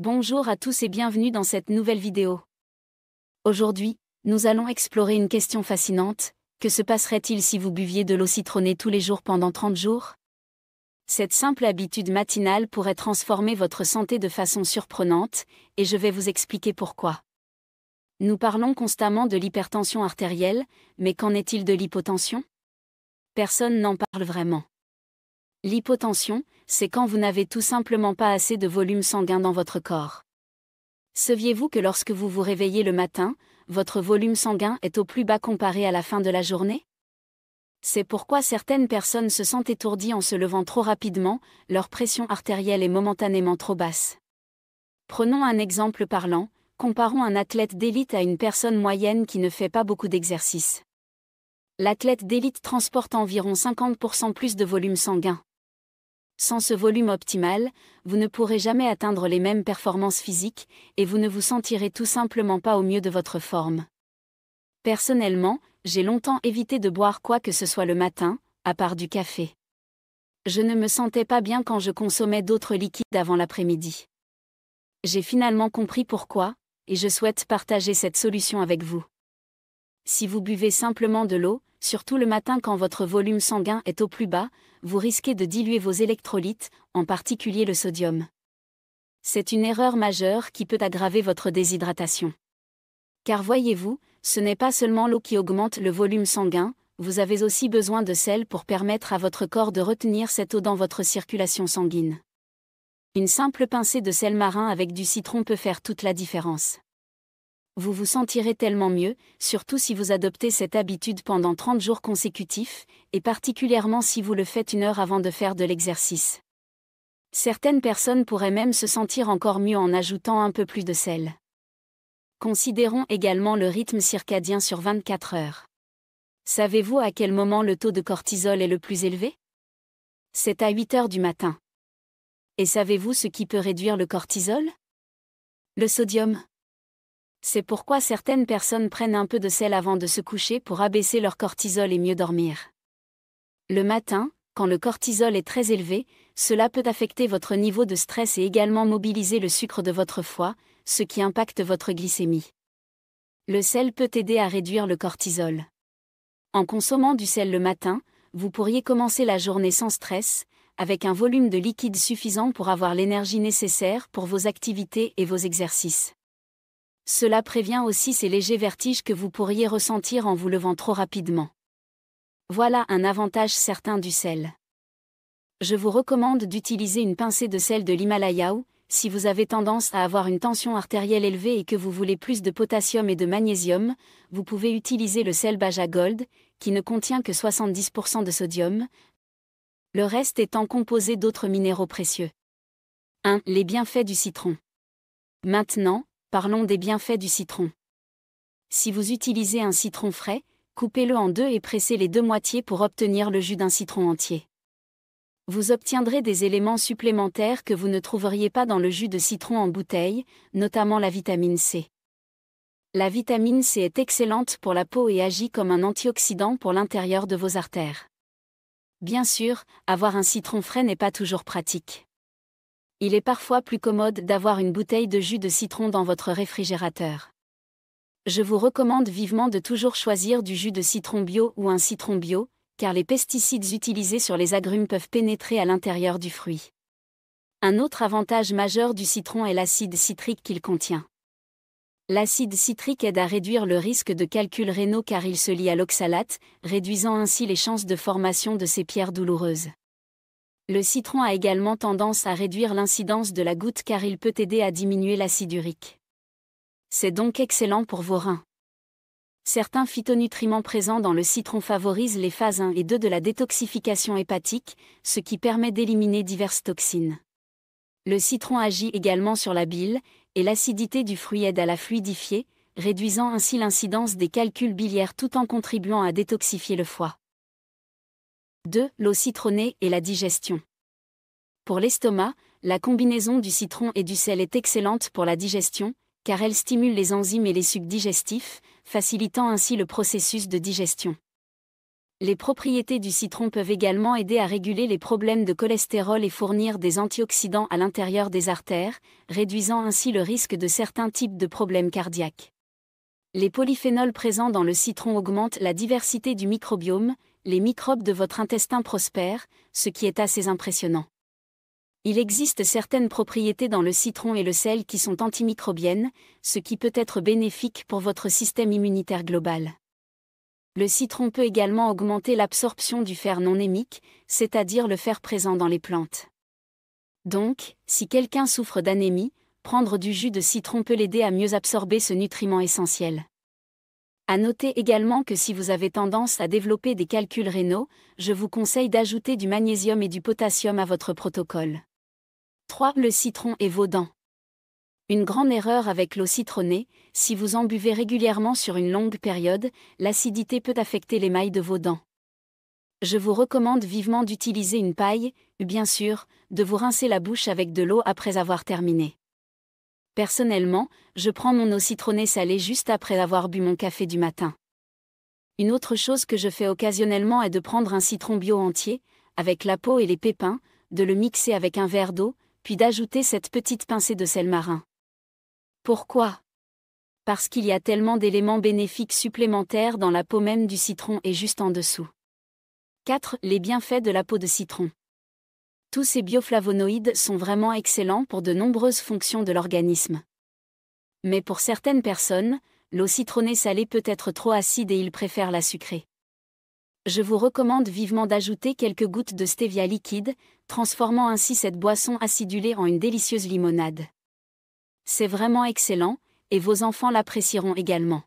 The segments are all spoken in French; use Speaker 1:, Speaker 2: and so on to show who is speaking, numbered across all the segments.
Speaker 1: Bonjour à tous et bienvenue dans cette nouvelle vidéo. Aujourd'hui, nous allons explorer une question fascinante. Que se passerait-il si vous buviez de l'eau citronnée tous les jours pendant 30 jours? Cette simple habitude matinale pourrait transformer votre santé de façon surprenante, et je vais vous expliquer pourquoi. Nous parlons constamment de l'hypertension artérielle, mais qu'en est-il de l'hypotension? Personne n'en parle vraiment. L'hypotension, c'est quand vous n'avez tout simplement pas assez de volume sanguin dans votre corps. Saviez-vous que lorsque vous vous réveillez le matin, votre volume sanguin est au plus bas comparé à la fin de la journée? C'est pourquoi certaines personnes se sentent étourdies en se levant trop rapidement, leur pression artérielle est momentanément trop basse. Prenons un exemple parlant, comparons un athlète d'élite à une personne moyenne qui ne fait pas beaucoup d'exercice. L'athlète d'élite transporte environ 50% plus de volume sanguin. Sans ce volume optimal, vous ne pourrez jamais atteindre les mêmes performances physiques, et vous ne vous sentirez tout simplement pas au mieux de votre forme. Personnellement, j'ai longtemps évité de boire quoi que ce soit le matin, à part du café. Je ne me sentais pas bien quand je consommais d'autres liquides avant l'après-midi. J'ai finalement compris pourquoi, et je souhaite partager cette solution avec vous. Si vous buvez simplement de l'eau, surtout le matin quand votre volume sanguin est au plus bas, vous risquez de diluer vos électrolytes, en particulier le sodium. C'est une erreur majeure qui peut aggraver votre déshydratation. Car voyez-vous, ce n'est pas seulement l'eau qui augmente le volume sanguin, vous avez aussi besoin de sel pour permettre à votre corps de retenir cette eau dans votre circulation sanguine. Une simple pincée de sel marin avec du citron peut faire toute la différence. Vous vous sentirez tellement mieux, surtout si vous adoptez cette habitude pendant 30 jours consécutifs, et particulièrement si vous le faites 1 heure avant de faire de l'exercice. Certaines personnes pourraient même se sentir encore mieux en ajoutant un peu plus de sel. Considérons également le rythme circadien sur 24 heures. Savez-vous à quel moment le taux de cortisol est le plus élevé? C'est à 8 heures du matin. Et savez-vous ce qui peut réduire le cortisol? Le sodium. C'est pourquoi certaines personnes prennent un peu de sel avant de se coucher pour abaisser leur cortisol et mieux dormir. Le matin, quand le cortisol est très élevé, cela peut affecter votre niveau de stress et également mobiliser le sucre de votre foie, ce qui impacte votre glycémie. Le sel peut aider à réduire le cortisol. En consommant du sel le matin, vous pourriez commencer la journée sans stress, avec un volume de liquide suffisant pour avoir l'énergie nécessaire pour vos activités et vos exercices. Cela prévient aussi ces légers vertiges que vous pourriez ressentir en vous levant trop rapidement. Voilà un avantage certain du sel. Je vous recommande d'utiliser une pincée de sel de l'Himalaya ou, si vous avez tendance à avoir une tension artérielle élevée et que vous voulez plus de potassium et de magnésium, vous pouvez utiliser le sel Baja Gold, qui ne contient que 70% de sodium, le reste étant composé d'autres minéraux précieux. 1. Les bienfaits du citron. Maintenant, parlons des bienfaits du citron. Si vous utilisez un citron frais, coupez-le en 2 et pressez les 2 moitiés pour obtenir le jus d'un citron entier. Vous obtiendrez des éléments supplémentaires que vous ne trouveriez pas dans le jus de citron en bouteille, notamment la vitamine C. La vitamine C est excellente pour la peau et agit comme un antioxydant pour l'intérieur de vos artères. Bien sûr, avoir un citron frais n'est pas toujours pratique. Il est parfois plus commode d'avoir une bouteille de jus de citron dans votre réfrigérateur. Je vous recommande vivement de toujours choisir du jus de citron bio ou un citron bio, car les pesticides utilisés sur les agrumes peuvent pénétrer à l'intérieur du fruit. Un autre avantage majeur du citron est l'acide citrique qu'il contient. L'acide citrique aide à réduire le risque de calculs rénaux car il se lie à l'oxalate, réduisant ainsi les chances de formation de ces pierres douloureuses. Le citron a également tendance à réduire l'incidence de la goutte car il peut aider à diminuer l'acide urique. C'est donc excellent pour vos reins. Certains phytonutriments présents dans le citron favorisent les phases 1 et 2 de la détoxification hépatique, ce qui permet d'éliminer diverses toxines. Le citron agit également sur la bile, et l'acidité du fruit aide à la fluidifier, réduisant ainsi l'incidence des calculs biliaires tout en contribuant à détoxifier le foie. 2. L'eau citronnée et la digestion. Pour l'estomac, la combinaison du citron et du sel est excellente pour la digestion, car elle stimule les enzymes et les sucs digestifs, facilitant ainsi le processus de digestion. Les propriétés du citron peuvent également aider à réguler les problèmes de cholestérol et fournir des antioxydants à l'intérieur des artères, réduisant ainsi le risque de certains types de problèmes cardiaques. Les polyphénols présents dans le citron augmentent la diversité du microbiome, les microbes de votre intestin prospèrent, ce qui est assez impressionnant. Il existe certaines propriétés dans le citron et le sel qui sont antimicrobiennes, ce qui peut être bénéfique pour votre système immunitaire global. Le citron peut également augmenter l'absorption du fer non hémique, c'est-à-dire le fer présent dans les plantes. Donc, si quelqu'un souffre d'anémie, prendre du jus de citron peut l'aider à mieux absorber ce nutriment essentiel. À noter également que si vous avez tendance à développer des calculs rénaux, je vous conseille d'ajouter du magnésium et du potassium à votre protocole. 3. Le citron et vos dents. Une grande erreur avec l'eau citronnée, si vous en buvez régulièrement sur une longue période, l'acidité peut affecter l'émail de vos dents. Je vous recommande vivement d'utiliser une paille, ou bien sûr, de vous rincer la bouche avec de l'eau après avoir terminé. Personnellement, je prends mon eau citronnée salée juste après avoir bu mon café du matin. Une autre chose que je fais occasionnellement est de prendre un citron bio entier, avec la peau et les pépins, de le mixer avec un verre d'eau, puis d'ajouter cette petite pincée de sel marin. Pourquoi ? Parce qu'il y a tellement d'éléments bénéfiques supplémentaires dans la peau même du citron et juste en dessous. 4. Les bienfaits de la peau de citron. Tous ces bioflavonoïdes sont vraiment excellents pour de nombreuses fonctions de l'organisme. Mais pour certaines personnes, l'eau citronnée salée peut être trop acide et ils préfèrent la sucrée. Je vous recommande vivement d'ajouter quelques gouttes de stevia liquide, transformant ainsi cette boisson acidulée en une délicieuse limonade. C'est vraiment excellent, et vos enfants l'apprécieront également.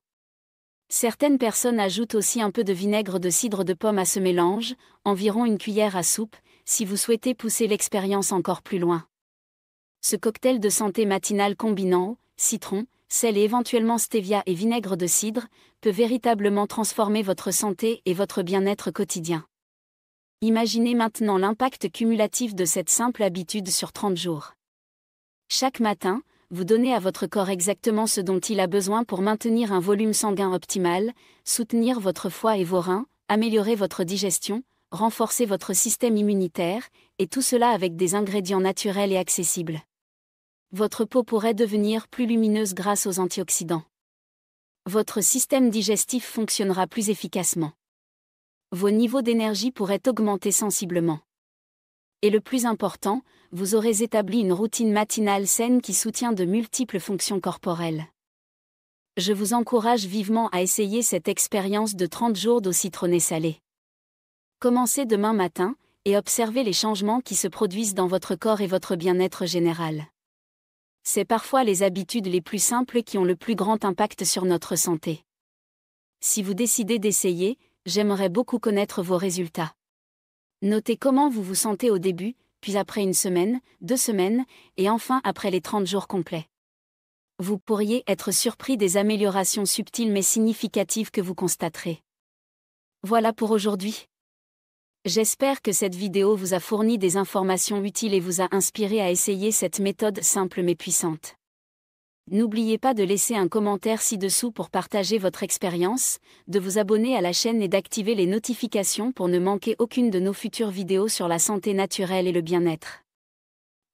Speaker 1: Certaines personnes ajoutent aussi un peu de vinaigre de cidre de pomme à ce mélange, environ une cuillère à soupe, si vous souhaitez pousser l'expérience encore plus loin. Ce cocktail de santé matinal combinant eau, citron, sel et éventuellement stevia et vinaigre de cidre, peut véritablement transformer votre santé et votre bien-être quotidien. Imaginez maintenant l'impact cumulatif de cette simple habitude sur 30 jours. Chaque matin, vous donnez à votre corps exactement ce dont il a besoin pour maintenir un volume sanguin optimal, soutenir votre foie et vos reins, améliorer votre digestion, renforcer votre système immunitaire, et tout cela avec des ingrédients naturels et accessibles. Votre peau pourrait devenir plus lumineuse grâce aux antioxydants. Votre système digestif fonctionnera plus efficacement. Vos niveaux d'énergie pourraient augmenter sensiblement. Et le plus important, vous aurez établi une routine matinale saine qui soutient de multiples fonctions corporelles. Je vous encourage vivement à essayer cette expérience de 30 jours d'eau citronnée salée. Commencez demain matin, et observez les changements qui se produisent dans votre corps et votre bien-être général. C'est parfois les habitudes les plus simples qui ont le plus grand impact sur notre santé. Si vous décidez d'essayer, j'aimerais beaucoup connaître vos résultats. Notez comment vous vous sentez au début, puis après une semaine, 2 semaines, et enfin après les 30 jours complets. Vous pourriez être surpris des améliorations subtiles mais significatives que vous constaterez. Voilà pour aujourd'hui. J'espère que cette vidéo vous a fourni des informations utiles et vous a inspiré à essayer cette méthode simple mais puissante. N'oubliez pas de laisser un commentaire ci-dessous pour partager votre expérience, de vous abonner à la chaîne et d'activer les notifications pour ne manquer aucune de nos futures vidéos sur la santé naturelle et le bien-être.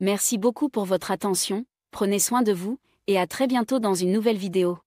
Speaker 1: Merci beaucoup pour votre attention, prenez soin de vous, et à très bientôt dans une nouvelle vidéo.